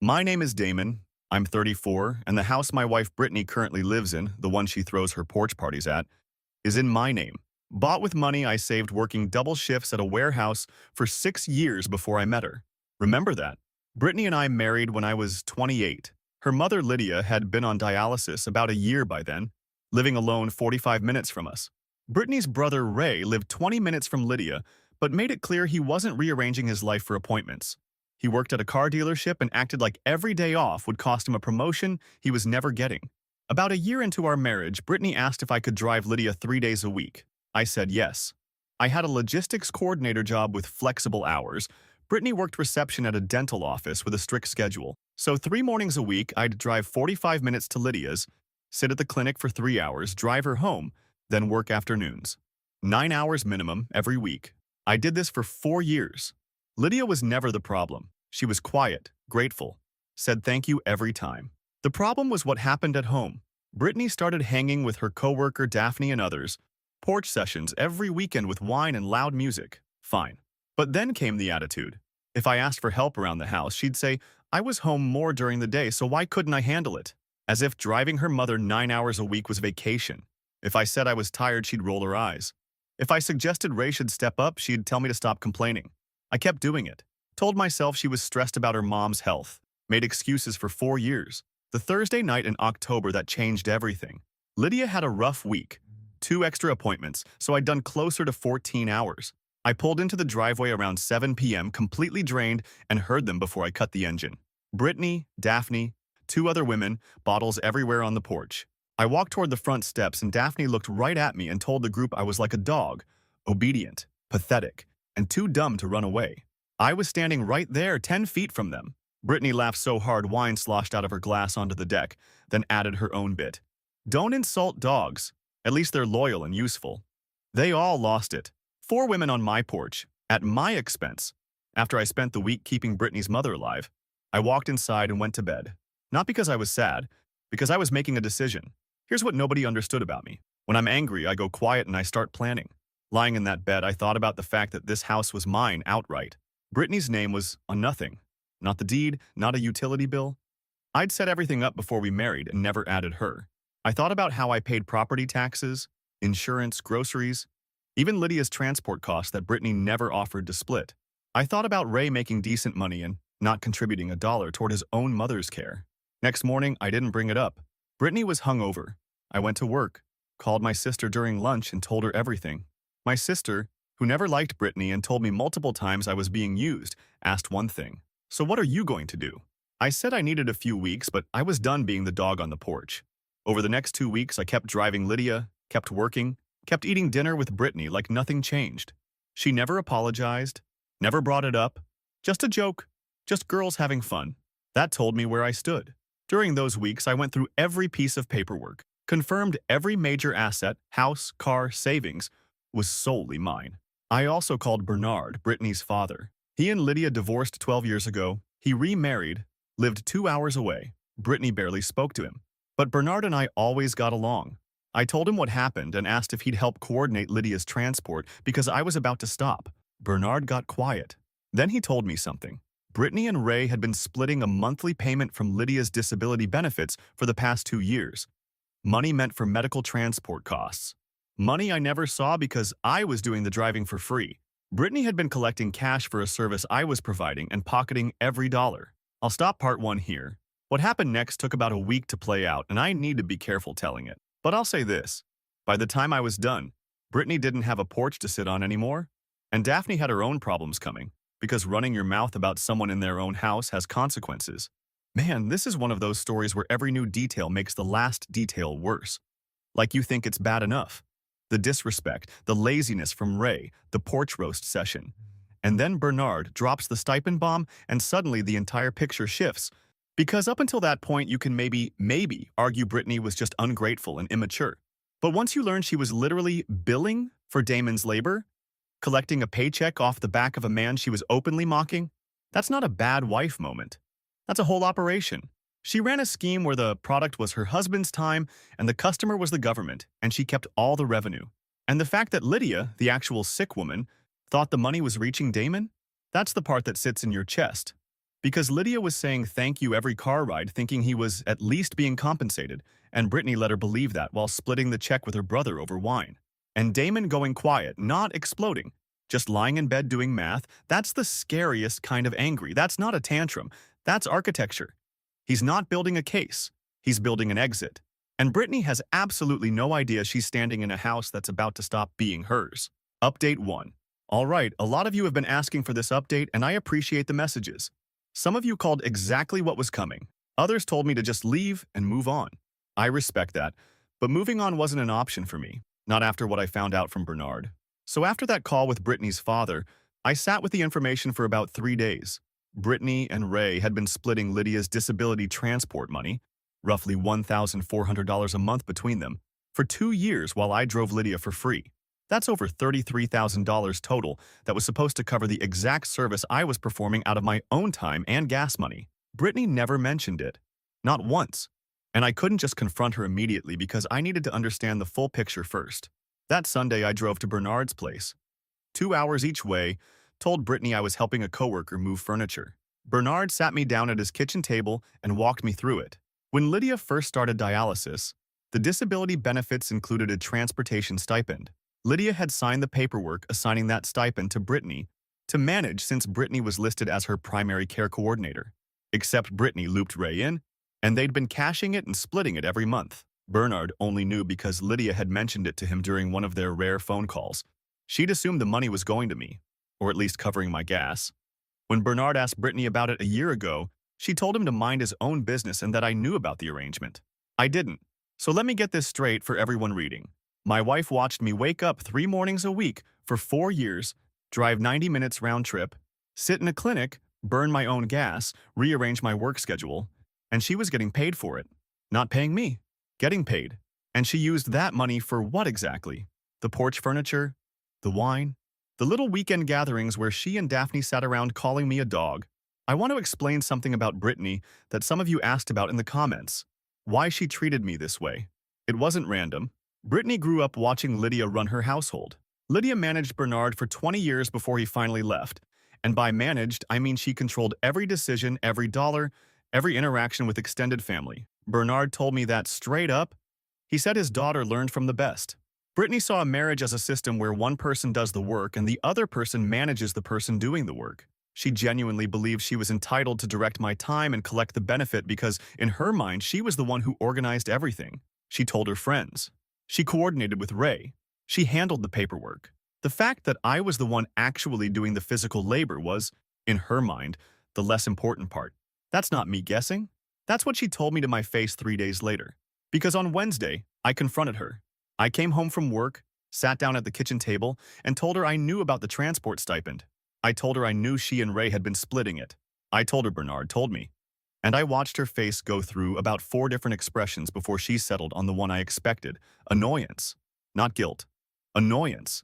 My name is Damon. I'm 34, and the house my wife Brittany currently lives in, the one she throws her porch parties at, is in my name. Bought with money I saved working double shifts at a warehouse for 6 years before I met her. Remember that? Brittany and I married when I was 28. Her mother Lydia had been on dialysis about a year by then, living alone 45 minutes from us. Brittany's brother Ray lived 20 minutes from Lydia, but made it clear he wasn't rearranging his life for appointments. He worked at a car dealership and acted like every day off would cost him a promotion he was never getting. About a year into our marriage, Brittany asked if I could drive Lydia 3 days a week. I said yes. I had a logistics coordinator job with flexible hours. Brittany worked reception at a dental office with a strict schedule. So 3 mornings a week, I'd drive 45 minutes to Lydia's, sit at the clinic for 3 hours, drive her home, then work afternoons. 9 hours minimum every week. I did this for 4 years. Lydia was never the problem. She was quiet, grateful, said thank you every time. The problem was what happened at home. Brittany started hanging with her coworker Daphne and others. Porch sessions every weekend with wine and loud music. Fine. But then came the attitude. If I asked for help around the house, she'd say, I was home more during the day, so why couldn't I handle it? As if driving her mother 9 hours a week was vacation. If I said I was tired, she'd roll her eyes. If I suggested Ray should step up, she'd tell me to stop complaining. I kept doing it. Told myself she was stressed about her mom's health. Made excuses for 4 years. The Thursday night in October that changed everything. Lydia had a rough week. 2 extra appointments, so I'd done closer to 14 hours. I pulled into the driveway around 7 p.m., completely drained, and heard them before I cut the engine. Brittany, Daphne, 2 other women, bottles everywhere on the porch. I walked toward the front steps, and Daphne looked right at me and told the group I was like a dog, obedient, pathetic, and too dumb to run away. I was standing right there, 10 feet from them. Brittany laughed so hard wine sloshed out of her glass onto the deck, then added her own bit. Don't insult dogs. At least they're loyal and useful. They all lost it. 4 women on my porch, at my expense. After I spent the week keeping Brittany's mother alive, I walked inside and went to bed. Not because I was sad, because I was making a decision. Here's what nobody understood about me. When I'm angry, I go quiet and I start planning. Lying in that bed, I thought about the fact that this house was mine outright. Brittany's name was on nothing. Not the deed, not a utility bill. I'd set everything up before we married and never added her. I thought about how I paid property taxes, insurance, groceries, even Lydia's transport costs that Brittany never offered to split. I thought about Ray making decent money and not contributing a dollar toward his own mother's care. Next morning, I didn't bring it up. Brittany was hungover. I went to work, called my sister during lunch and told her everything. My sister, who never liked Brittany and told me multiple times I was being used, asked one thing. So what are you going to do? I said I needed a few weeks, but I was done being the dog on the porch. Over the next 2 weeks, I kept driving Lydia, kept working, kept eating dinner with Brittany like nothing changed. She never apologized, never brought it up. Just a joke, just girls having fun. That told me where I stood. During those weeks, I went through every piece of paperwork, confirmed every major asset, house, car, savings, was solely mine. I also called Bernard, Brittany's father. He and Lydia divorced 12 years ago. He remarried, lived 2 hours away. Brittany barely spoke to him. But Bernard and I always got along. I told him what happened and asked if he'd help coordinate Lydia's transport because I was about to stop. Bernard got quiet. Then he told me something. Brittany and Ray had been splitting a monthly payment from Lydia's disability benefits for the past 2 years. Money meant for medical transport costs. Money I never saw because I was doing the driving for free. Brittany had been collecting cash for a service I was providing and pocketing every dollar. I'll stop part 1 here. What happened next took about a week to play out, and I need to be careful telling it. But I'll say this. By the time I was done, Brittany didn't have a porch to sit on anymore, and Daphne had her own problems coming, because running your mouth about someone in their own house has consequences. Man, this is one of those stories where every new detail makes the last detail worse. Like you think it's bad enough. The disrespect, the laziness from Ray, the porch roast session. And then Bernard drops the stipend bomb and suddenly the entire picture shifts. Because up until that point you can maybe argue Brittany was just ungrateful and immature. But once you learn she was literally billing for Damon's labor, collecting a paycheck off the back of a man she was openly mocking, that's not a bad wife moment. That's a whole operation. She ran a scheme where the product was her husband's time and the customer was the government, and she kept all the revenue. And the fact that Lydia, the actual sick woman, thought the money was reaching Damon, that's the part that sits in your chest. Because Lydia was saying thank you every car ride, thinking he was at least being compensated, and Brittany let her believe that while splitting the check with her brother over wine. And Damon going quiet, not exploding, just lying in bed doing math. That's the scariest kind of angry. That's not a tantrum. That's architecture. He's not building a case. He's building an exit. And Brittany has absolutely no idea she's standing in a house that's about to stop being hers. Update 1. All right, a lot of you have been asking for this update, and I appreciate the messages. Some of you called exactly what was coming. Others told me to just leave and move on. I respect that, but moving on wasn't an option for me, not after what I found out from Bernard. So after that call with Brittany's father, I sat with the information for about 3 days. Brittany and Ray had been splitting Lydia's disability transport money, roughly $1,400 a month between them, for 2 years while I drove Lydia for free. That's over $33,000 total that was supposed to cover the exact service I was performing out of my own time and gas money. Brittany never mentioned it. Not once. And I couldn't just confront her immediately because I needed to understand the full picture first. That Sunday, I drove to Bernard's place. 2 hours each way, told Brittany I was helping a coworker move furniture. Bernard sat me down at his kitchen table and walked me through it. When Lydia first started dialysis, the disability benefits included a transportation stipend. Lydia had signed the paperwork assigning that stipend to Brittany to manage since Brittany was listed as her primary care coordinator. Except Brittany looped Ray in, and they'd been cashing it and splitting it every month. Bernard only knew because Lydia had mentioned it to him during one of their rare phone calls. She'd assumed the money was going to me, or at least covering my gas. When Bernard asked Brittany about it a year ago, she told him to mind his own business and that I knew about the arrangement. I didn't. So let me get this straight for everyone reading. My wife watched me wake up 3 mornings a week for 4 years, drive 90 minutes round trip, sit in a clinic, burn my own gas, rearrange my work schedule, and she was getting paid for it. Not paying me, getting paid. And she used that money for what exactly? The porch furniture? The wine? The little weekend gatherings where she and Daphne sat around calling me a dog. I want to explain something about Brittany that some of you asked about in the comments. Why she treated me this way. It wasn't random. Brittany grew up watching Lydia run her household. Lydia managed Bernard for 20 years before he finally left. And by managed, I mean she controlled every decision, every dollar, every interaction with extended family. Bernard told me that straight up. He said his daughter learned from the best. Brittany saw a marriage as a system where one person does the work and the other person manages the person doing the work. She genuinely believed she was entitled to direct my time and collect the benefit because, in her mind, she was the one who organized everything. She told her friends. She coordinated with Ray. She handled the paperwork. The fact that I was the one actually doing the physical labor was, in her mind, the less important part. That's not me guessing. That's what she told me to my face 3 days later. Because on Wednesday, I confronted her. I came home from work, sat down at the kitchen table, and told her I knew about the transport stipend. I told her I knew she and Ray had been splitting it. I told her Bernard told me. And I watched her face go through about 4 different expressions before she settled on the one I expected. Annoyance. Not guilt. Annoyance.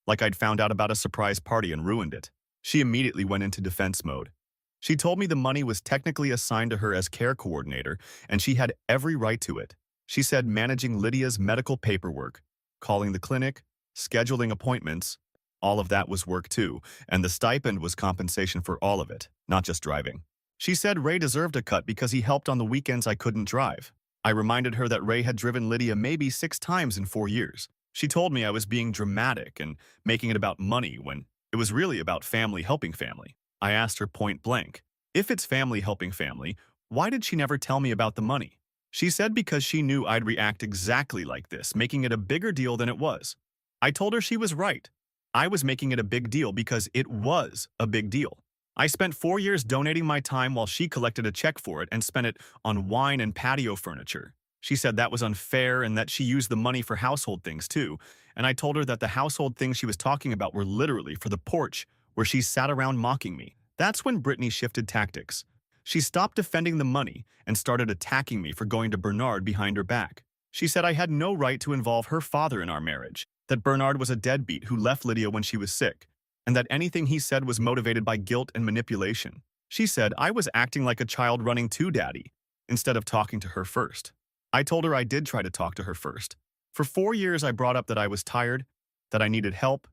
Like I'd found out about a surprise party and ruined it. She immediately went into defense mode. She told me the money was technically assigned to her as care coordinator, and she had every right to it. She said managing Lydia's medical paperwork, calling the clinic, scheduling appointments, all of that was work too, and the stipend was compensation for all of it, not just driving. She said Ray deserved a cut because he helped on the weekends I couldn't drive. I reminded her that Ray had driven Lydia maybe 6 times in 4 years. She told me I was being dramatic and making it about money when it was really about family helping family. I asked her point blank, if it's family helping family, why did she never tell me about the money? She said because she knew I'd react exactly like this, making it a bigger deal than it was. I told her she was right. I was making it a big deal because it was a big deal. I spent 4 years donating my time while she collected a check for it and spent it on wine and patio furniture. She said that was unfair and that she used the money for household things too, and I told her that the household things she was talking about were literally for the porch, where she sat around mocking me. That's when Brittany shifted tactics. She stopped defending the money and started attacking me for going to Bernard behind her back. She said I had no right to involve her father in our marriage, that Bernard was a deadbeat who left Lydia when she was sick, and that anything he said was motivated by guilt and manipulation. She said I was acting like a child running to Daddy, instead of talking to her first. I told her I did try to talk to her first. For 4 years I brought up that I was tired, that I needed help,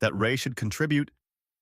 that Ray should contribute,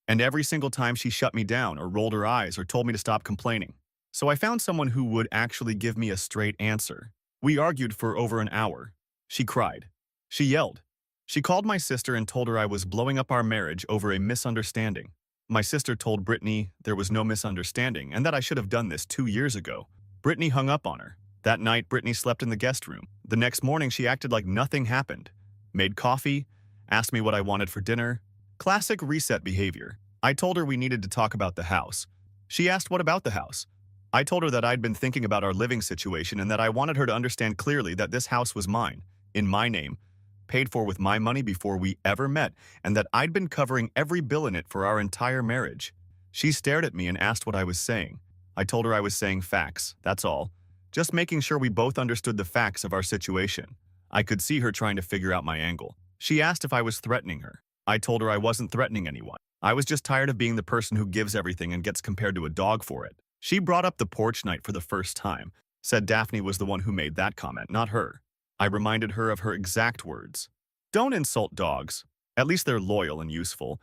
And every single time she shut me down or rolled her eyes or told me to stop complaining. So I found someone who would actually give me a straight answer. We argued for over an hour. She cried. She yelled. She called my sister and told her I was blowing up our marriage over a misunderstanding. My sister told Brittany there was no misunderstanding and that I should have done this 2 years ago. Brittany hung up on her. That night, Brittany slept in the guest room. The next morning, she acted like nothing happened. Made coffee, asked me what I wanted for dinner. Classic reset behavior. I told her we needed to talk about the house. She asked what about the house. I told her that I'd been thinking about our living situation and that I wanted her to understand clearly that this house was mine, in my name, paid for with my money before we ever met, and that I'd been covering every bill in it for our entire marriage. She stared at me and asked what I was saying. I told her I was saying facts, that's all. Just making sure we both understood the facts of our situation. I could see her trying to figure out my angle. She asked if I was threatening her. I told her I wasn't threatening anyone. I was just tired of being the person who gives everything and gets compared to a dog for it. She brought up the porch night for the first time, said Daphne was the one who made that comment, not her. I reminded her of her exact words. Don't insult dogs. At least they're loyal and useful.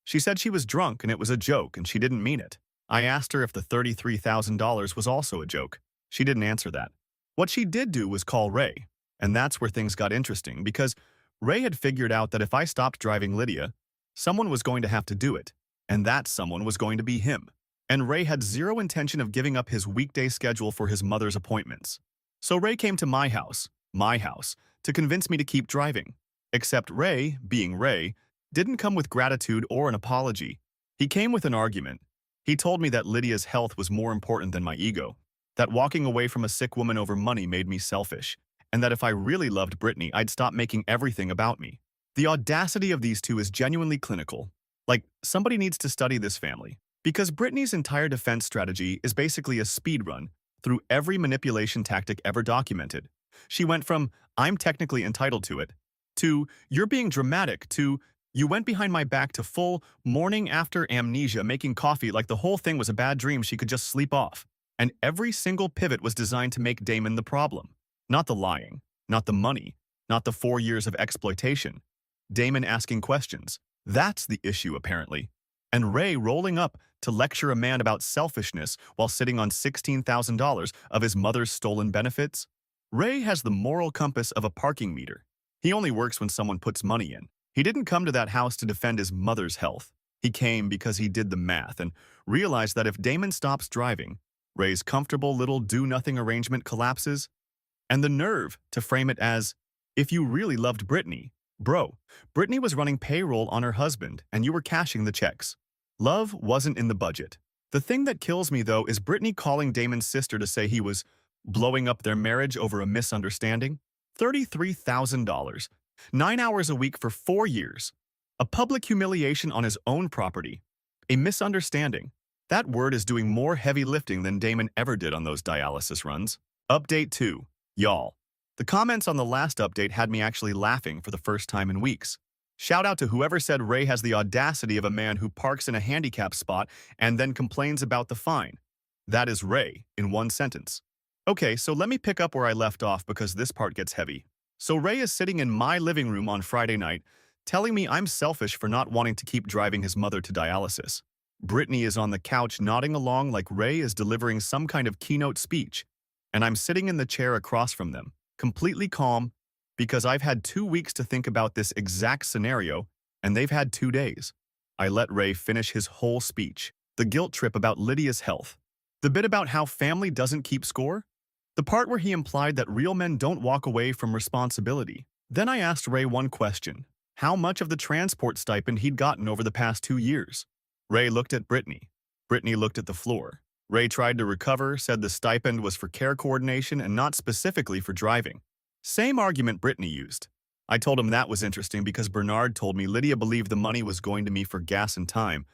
She said she was drunk and it was a joke and she didn't mean it. I asked her if the $33,000 was also a joke. She didn't answer that. What she did do was call Ray, and that's where things got interesting because Ray had figured out that if I stopped driving Lydia, someone was going to have to do it, and that someone was going to be him. And Ray had zero intention of giving up his weekday schedule for his mother's appointments. So Ray came to my house, to convince me to keep driving. Except Ray, being Ray, didn't come with gratitude or an apology. He came with an argument. He told me that Lydia's health was more important than my ego, that walking away from a sick woman over money made me selfish, and that if I really loved Brittany, I'd stop making everything about me. The audacity of these two is genuinely clinical. Like, somebody needs to study this family. Because Brittany's entire defense strategy is basically a speed run through every manipulation tactic ever documented. She went from, I'm technically entitled to it, to, you're being dramatic, to, you went behind my back, to full morning after amnesia, making coffee like the whole thing was a bad dream she could just sleep off. And every single pivot was designed to make Damon the problem. Not the lying, not the money, not the 4 years of exploitation. Damon asking questions. That's the issue, apparently. And Ray rolling up to lecture a man about selfishness while sitting on $16,000 of his mother's stolen benefits. Ray has the moral compass of a parking meter. He only works when someone puts money in. He didn't come to that house to defend his mother's health. He came because he did the math and realized that if Damon stops driving, Ray's comfortable little do-nothing arrangement collapses. And the nerve to frame it as, if you really loved Brittany, bro, Brittany was running payroll on her husband and you were cashing the checks. Love wasn't in the budget. The thing that kills me, though, is Brittany calling Damon's sister to say he was blowing up their marriage over a misunderstanding. $33,000. 9 hours a week for 4 years. A public humiliation on his own property. A misunderstanding. That word is doing more heavy lifting than Damon ever did on those dialysis runs. Update 2. Y'all. The comments on the last update had me actually laughing for the first time in weeks. Shout out to whoever said Ray has the audacity of a man who parks in a handicap spot and then complains about the fine. That is Ray, in one sentence. Okay, so let me pick up where I left off because this part gets heavy. So Ray is sitting in my living room on Friday night, telling me I'm selfish for not wanting to keep driving his mother to dialysis. Brittany is on the couch nodding along like Ray is delivering some kind of keynote speech, and I'm sitting in the chair across from them, completely calm, because I've had 2 weeks to think about this exact scenario, and they've had 2 days. I let Ray finish his whole speech, the guilt trip about Lydia's health, the bit about how family doesn't keep score, the part where he implied that real men don't walk away from responsibility. Then I asked Ray one question, how much of the transport stipend he'd gotten over the past 2 years. Ray looked at Brittany. Brittany looked at the floor. Ray tried to recover, said the stipend was for care coordination and not specifically for driving. Same argument Brittany used. I told him that was interesting because Bernard told me Lydia believed the money was going to me for gas and time.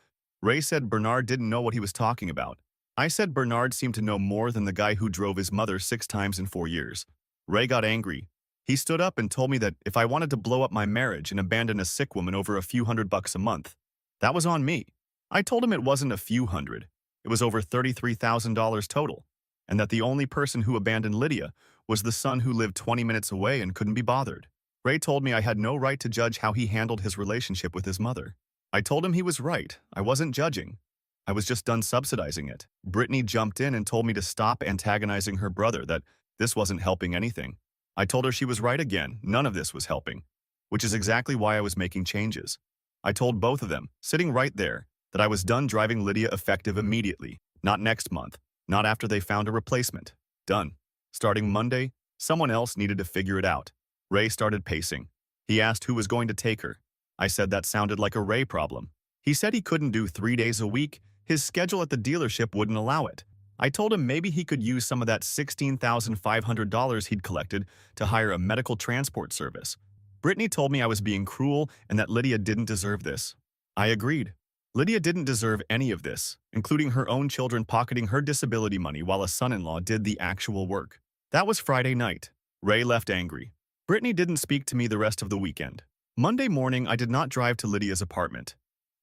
Ray said Bernard didn't know what he was talking about. I said Bernard seemed to know more than the guy who drove his mother 6 times in 4 years. Ray got angry. He stood up and told me that if I wanted to blow up my marriage and abandon a sick woman over a few $100 a month, that was on me. I told him it wasn't a few hundred. It was over $33,000 total, and that the only person who abandoned Lydia was the son who lived 20 minutes away and couldn't be bothered. Ray told me I had no right to judge how he handled his relationship with his mother. I told him he was right. I wasn't judging. I was just done subsidizing it. Brittany jumped in and told me to stop antagonizing her brother, that this wasn't helping anything. I told her she was right again. None of this was helping, which is exactly why I was making changes. I told both of them, sitting right there, that I was done driving Lydia effective immediately, not next month, not after they found a replacement. Done. Starting Monday, someone else needed to figure it out. Ray started pacing. He asked who was going to take her. I said that sounded like a Ray problem. He said he couldn't do 3 days a week. His schedule at the dealership wouldn't allow it. I told him maybe he could use some of that $16,500 he'd collected to hire a medical transport service. Brittany told me I was being cruel and that Lydia didn't deserve this. I agreed. Lydia didn't deserve any of this, including her own children pocketing her disability money while a son-in-law did the actual work. That was Friday night. Ray left angry. Brittany didn't speak to me the rest of the weekend. Monday morning, I did not drive to Lydia's apartment.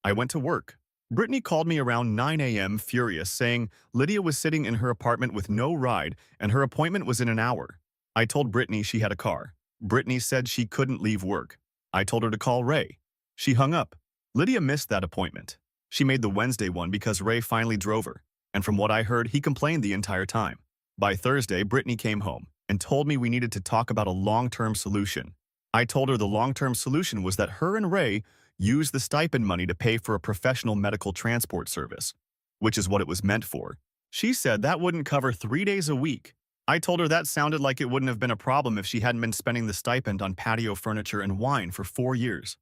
I went to work. Brittany called me around 9 a.m. furious, saying Lydia was sitting in her apartment with no ride and her appointment was in an hour. I told Brittany she had a car. Brittany said she couldn't leave work. I told her to call Ray. She hung up. Lydia missed that appointment. She made the Wednesday one because Ray finally drove her, and from what I heard, he complained the entire time. By Thursday, Brittany came home and told me we needed to talk about a long-term solution. I told her the long-term solution was that her and Ray use the stipend money to pay for a professional medical transport service, which is what it was meant for. She said that wouldn't cover 3 days a week. I told her that sounded like it wouldn't have been a problem if she hadn't been spending the stipend on patio furniture and wine for 4 years.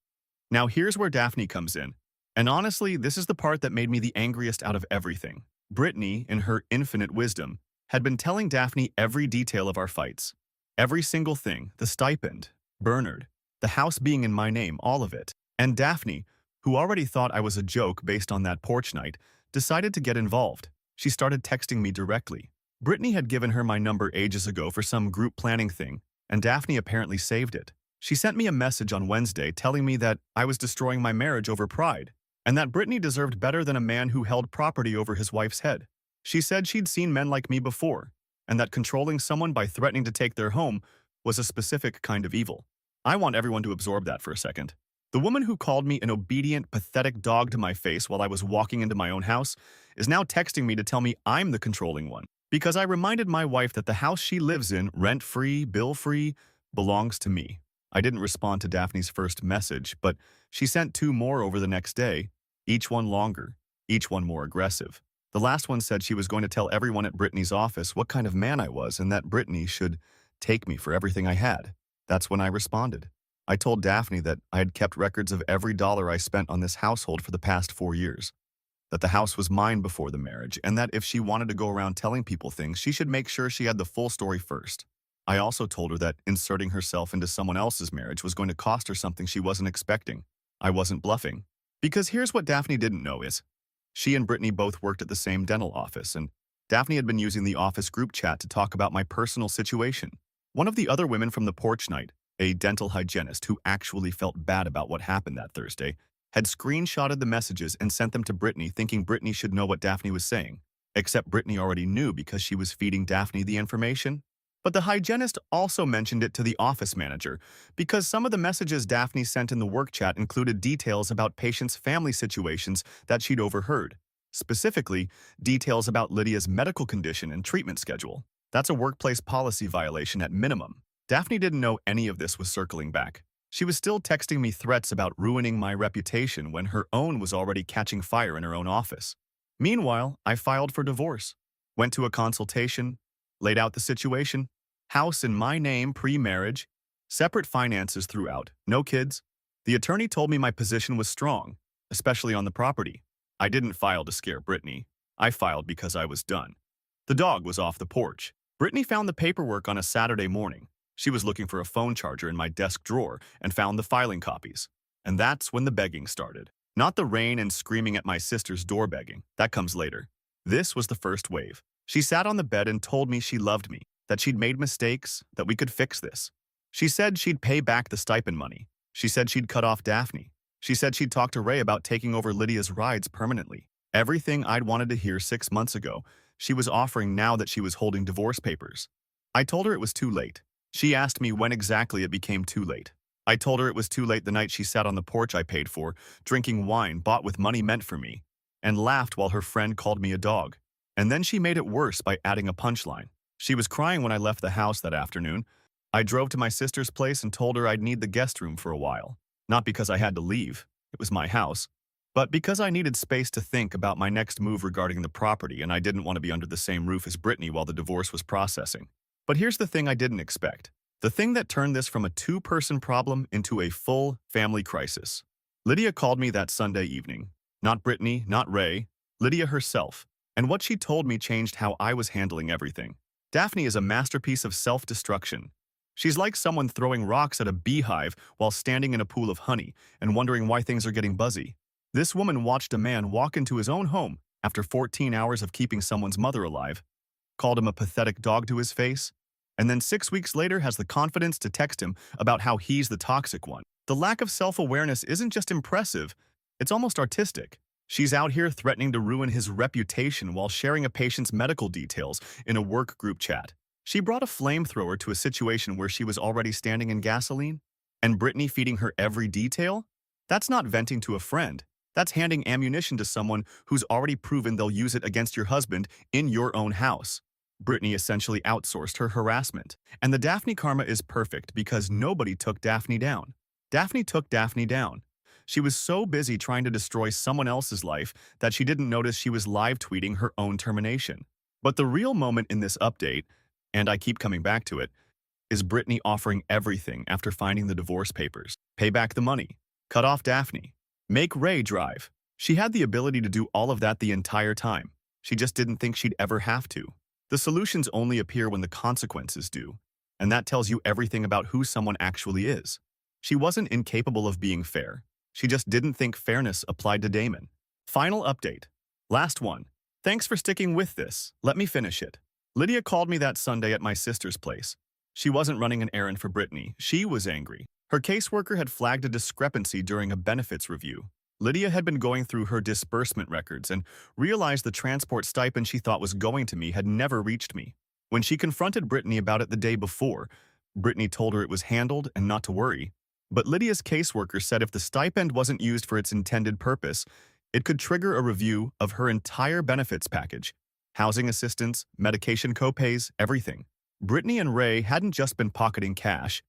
Now here's where Daphne comes in. And honestly, this is the part that made me the angriest out of everything. Brittany, in her infinite wisdom, had been telling Daphne every detail of our fights. Every single thing, the stipend, Bernard, the house being in my name, all of it. And Daphne, who already thought I was a joke based on that porch night, decided to get involved. She started texting me directly. Brittany had given her my number ages ago for some group planning thing, and Daphne apparently saved it. She sent me a message on Wednesday telling me that I was destroying my marriage over pride, and that Brittany deserved better than a man who held property over his wife's head. She said she'd seen men like me before, and that controlling someone by threatening to take their home was a specific kind of evil. I want everyone to absorb that for a second. The woman who called me an obedient, pathetic dog to my face while I was walking into my own house is now texting me to tell me I'm the controlling one, because I reminded my wife that the house she lives in, rent-free, bill-free, belongs to me. I didn't respond to Daphne's first message, but she sent 2 more over the next day, each one longer, each one more aggressive. The last one said she was going to tell everyone at Brittany's office what kind of man I was and that Brittany should take me for everything I had. That's when I responded. I told Daphne that I had kept records of every dollar I spent on this household for the past 4 years, that the house was mine before the marriage, and that if she wanted to go around telling people things, she should make sure she had the full story first. I also told her that inserting herself into someone else's marriage was going to cost her something she wasn't expecting. I wasn't bluffing. Because here's what Daphne didn't know is, she and Brittany both worked at the same dental office, and Daphne had been using the office group chat to talk about my personal situation. One of the other women from the porch night, a dental hygienist who actually felt bad about what happened that Thursday, had screenshotted the messages and sent them to Brittany thinking Brittany should know what Daphne was saying, except Brittany already knew because she was feeding Daphne the information. But the hygienist also mentioned it to the office manager because some of the messages Daphne sent in the work chat included details about patients' family situations that she'd overheard, specifically details about Lydia's medical condition and treatment schedule. That's a workplace policy violation at minimum. Daphne didn't know any of this was circling back. She was still texting me threats about ruining my reputation when her own was already catching fire in her own office. Meanwhile, I filed for divorce, went to a consultation, laid out the situation, house in my name pre-marriage, separate finances throughout, no kids. The attorney told me my position was strong, especially on the property. I didn't file to scare Brittany. I filed because I was done. The dog was off the porch. Brittany found the paperwork on a Saturday morning. She was looking for a phone charger in my desk drawer and found the filing copies. And that's when the begging started. Not the rain and screaming at my sister's door begging. That comes later. This was the first wave. She sat on the bed and told me she loved me, that she'd made mistakes, that we could fix this. She said she'd pay back the stipend money. She said she'd cut off Daphne. She said she'd talk to Ray about taking over Lydia's rides permanently. Everything I'd wanted to hear 6 months ago, she was offering now that she was holding divorce papers. I told her it was too late. She asked me when exactly it became too late. I told her it was too late the night she sat on the porch I paid for, drinking wine bought with money meant for me, and laughed while her friend called me a dog. And then she made it worse by adding a punchline. She was crying when I left the house that afternoon. I drove to my sister's place and told her I'd need the guest room for a while. Not because I had to leave, it was my house, but because I needed space to think about my next move regarding the property and I didn't want to be under the same roof as Brittany while the divorce was processing. But here's the thing I didn't expect. The thing that turned this from a two-person problem into a full family crisis. Lydia called me that Sunday evening. Not Brittany, not Ray, Lydia herself. And what she told me changed how I was handling everything. Daphne is a masterpiece of self-destruction. She's like someone throwing rocks at a beehive while standing in a pool of honey and wondering why things are getting buzzy. This woman watched a man walk into his own home after 14 hours of keeping someone's mother alive, called him a pathetic dog to his face, and then 6 weeks later has the confidence to text him about how he's the toxic one. The lack of self-awareness isn't just impressive, it's almost artistic. She's out here threatening to ruin his reputation while sharing a patient's medical details in a work group chat. She brought a flamethrower to a situation where she was already standing in gasoline, and Brittany feeding her every detail? That's not venting to a friend. That's handing ammunition to someone who's already proven they'll use it against your husband in your own house. Brittany essentially outsourced her harassment. And the Daphne karma is perfect because nobody took Daphne down. Daphne took Daphne down. She was so busy trying to destroy someone else's life that she didn't notice she was live tweeting her own termination. But the real moment in this update, and I keep coming back to it, is Brittany offering everything after finding the divorce papers. Pay back the money. Cut off Daphne. Make Ray drive. She had the ability to do all of that the entire time. She just didn't think she'd ever have to. The solutions only appear when the consequences do, and that tells you everything about who someone actually is. She wasn't incapable of being fair. She just didn't think fairness applied to Damon. Final update. Last one. Thanks for sticking with this. Let me finish it. Lydia called me that Sunday at my sister's place. She wasn't running an errand for Brittany. She was angry. Her caseworker had flagged a discrepancy during a benefits review. Lydia had been going through her disbursement records and realized the transport stipend she thought was going to me had never reached me. When she confronted Brittany about it the day before, Brittany told her it was handled and not to worry. But Lydia's caseworker said if the stipend wasn't used for its intended purpose, it could trigger a review of her entire benefits package. Housing assistance, medication copays, everything. Brittany and Ray hadn't just been pocketing cash.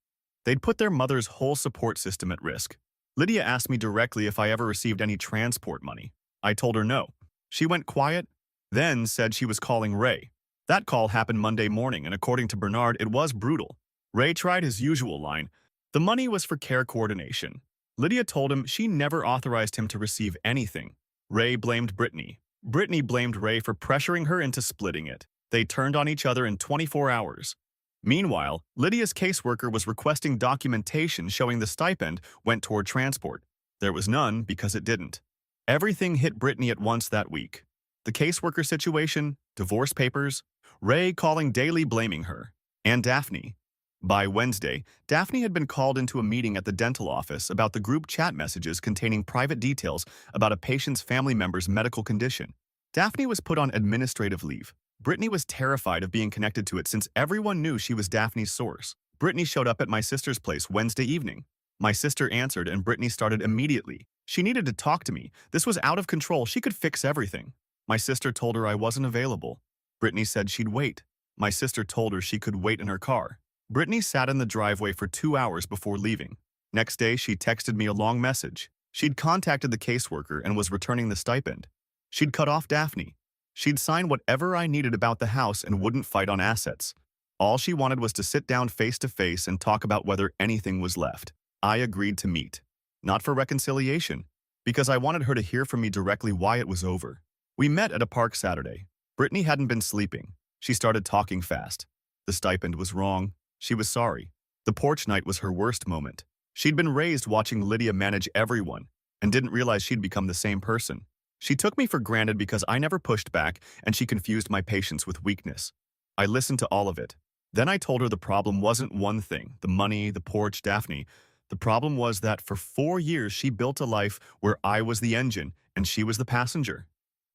They'd put their mother's whole support system at risk. Lydia asked me directly if I ever received any transport money. I told her no. She went quiet, then said she was calling Ray. That call happened Monday morning, and according to Bernard, it was brutal. Ray tried his usual line. The money was for care coordination. Lydia told him she never authorized him to receive anything. Ray blamed Brittany. Brittany blamed Ray for pressuring her into splitting it. They turned on each other in 24 hours. Meanwhile, Lydia's caseworker was requesting documentation showing the stipend went toward transport. There was none because it didn't. Everything hit Brittany at once that week. The caseworker situation, divorce papers, Ray calling daily blaming her, and Daphne. By Wednesday, Daphne had been called into a meeting at the dental office about the group chat messages containing private details about a patient's family member's medical condition. Daphne was put on administrative leave. Brittany was terrified of being connected to it since everyone knew she was Daphne's source. Brittany showed up at my sister's place Wednesday evening. My sister answered and Brittany started immediately. She needed to talk to me. This was out of control. She could fix everything. My sister told her I wasn't available. Brittany said she'd wait. My sister told her she could wait in her car. Brittany sat in the driveway for 2 hours before leaving. Next day, she texted me a long message. She'd contacted the caseworker and was returning the stipend. She'd cut off Daphne. She'd sign whatever I needed about the house and wouldn't fight on assets. All she wanted was to sit down face to face and talk about whether anything was left. I agreed to meet. Not for reconciliation, because I wanted her to hear from me directly why it was over. We met at a park Saturday. Brittany hadn't been sleeping. She started talking fast. The stipend was wrong. She was sorry. The porch night was her worst moment. She'd been raised watching Lydia manage everyone and didn't realize she'd become the same person. She took me for granted because I never pushed back and she confused my patience with weakness. I listened to all of it. Then I told her the problem wasn't one thing, the money, the porch, Daphne. The problem was that for 4 years she built a life where I was the engine and she was the passenger.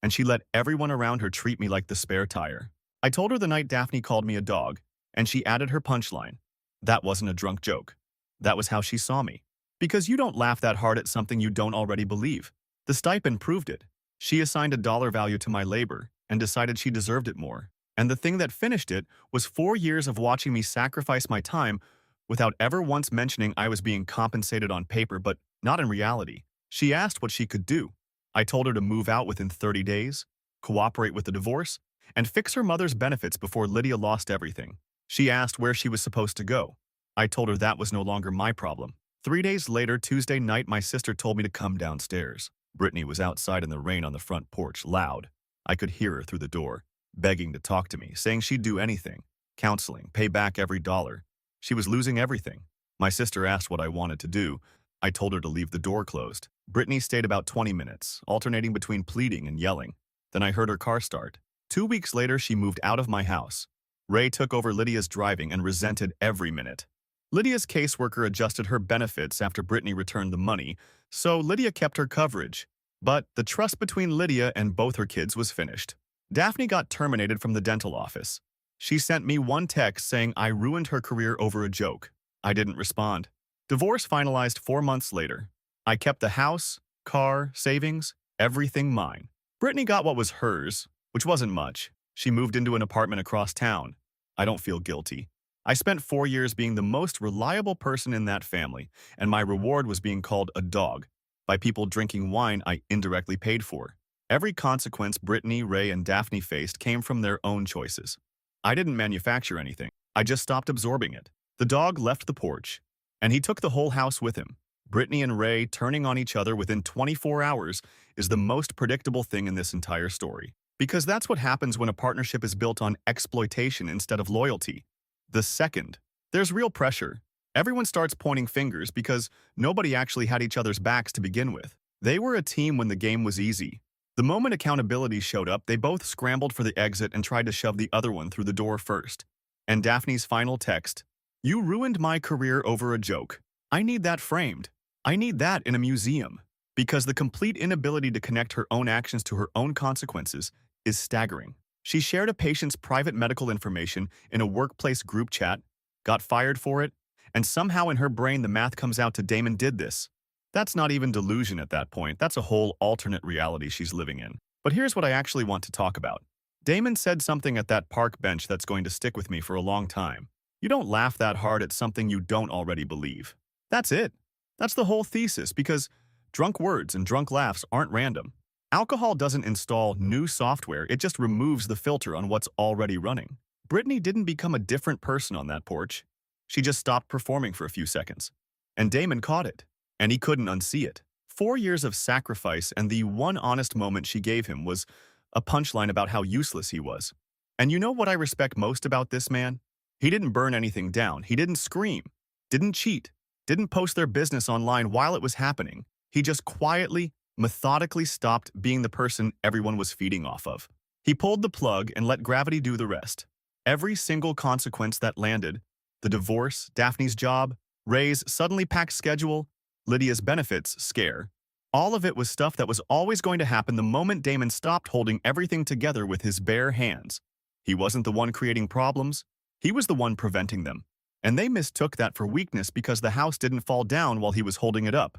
And she let everyone around her treat me like the spare tire. I told her the night Daphne called me a dog, and she added her punchline. That wasn't a drunk joke. That was how she saw me. Because you don't laugh that hard at something you don't already believe. The stipend proved it. She assigned a dollar value to my labor and decided she deserved it more. And the thing that finished it was 4 years of watching me sacrifice my time without ever once mentioning I was being compensated on paper but not in reality. She asked what she could do. I told her to move out within 30 days, cooperate with the divorce, and fix her mother's benefits before Lydia lost everything. She asked where she was supposed to go. I told her that was no longer my problem. 3 days later, Tuesday night, my sister told me to come downstairs. Brittany was outside in the rain on the front porch, loud. I could hear her through the door, begging to talk to me, saying she'd do anything. Counseling, pay back every dollar. She was losing everything. My sister asked what I wanted to do. I told her to leave the door closed. Brittany stayed about 20 minutes, alternating between pleading and yelling. Then I heard her car start. 2 weeks later, she moved out of my house. Ray took over Lydia's driving and resented every minute. Lydia's caseworker adjusted her benefits after Brittany returned the money, so Lydia kept her coverage. But the trust between Lydia and both her kids was finished. Daphne got terminated from the dental office. She sent me one text saying I ruined her career over a joke. I didn't respond. Divorce finalized 4 months later. I kept the house, car, savings, everything mine. Brittany got what was hers, which wasn't much. She moved into an apartment across town. I don't feel guilty. I spent 4 years being the most reliable person in that family, and my reward was being called a dog by people drinking wine I indirectly paid for. Every consequence Brittany, Ray, and Daphne faced came from their own choices. I didn't manufacture anything. I just stopped absorbing it. The dog left the porch, and he took the whole house with him. Brittany and Ray turning on each other within 24 hours is the most predictable thing in this entire story. Because that's what happens when a partnership is built on exploitation instead of loyalty. The second, there's real pressure. Everyone starts pointing fingers because nobody actually had each other's backs to begin with. They were a team when the game was easy. The moment accountability showed up, they both scrambled for the exit and tried to shove the other one through the door first. And Daphne's final text, "You ruined my career over a joke. I need that framed. I need that in a museum." Because the complete inability to connect her own actions to her own consequences is staggering. She shared a patient's private medical information in a workplace group chat, got fired for it, and somehow in her brain the math comes out to Damon did this. That's not even delusion at that point. That's a whole alternate reality she's living in. But here's what I actually want to talk about. Damon said something at that park bench that's going to stick with me for a long time. You don't laugh that hard at something you don't already believe. That's it. That's the whole thesis, because drunk words and drunk laughs aren't random. Alcohol doesn't install new software, it just removes the filter on what's already running. Brittany didn't become a different person on that porch. She just stopped performing for a few seconds. And Damon caught it, and he couldn't unsee it. 4 years of sacrifice, and the one honest moment she gave him was a punchline about how useless he was. And you know what I respect most about this man? He didn't burn anything down, he didn't scream, didn't cheat, didn't post their business online while it was happening. He just quietly, methodically stopped being the person everyone was feeding off of. He pulled the plug and let gravity do the rest. Every single consequence that landed, the divorce, Daphne's job, Ray's suddenly packed schedule, Lydia's benefits scare, all of it was stuff that was always going to happen the moment Damon stopped holding everything together with his bare hands. He wasn't the one creating problems, he was the one preventing them. And they mistook that for weakness because the house didn't fall down while he was holding it up.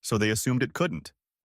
So they assumed it couldn't.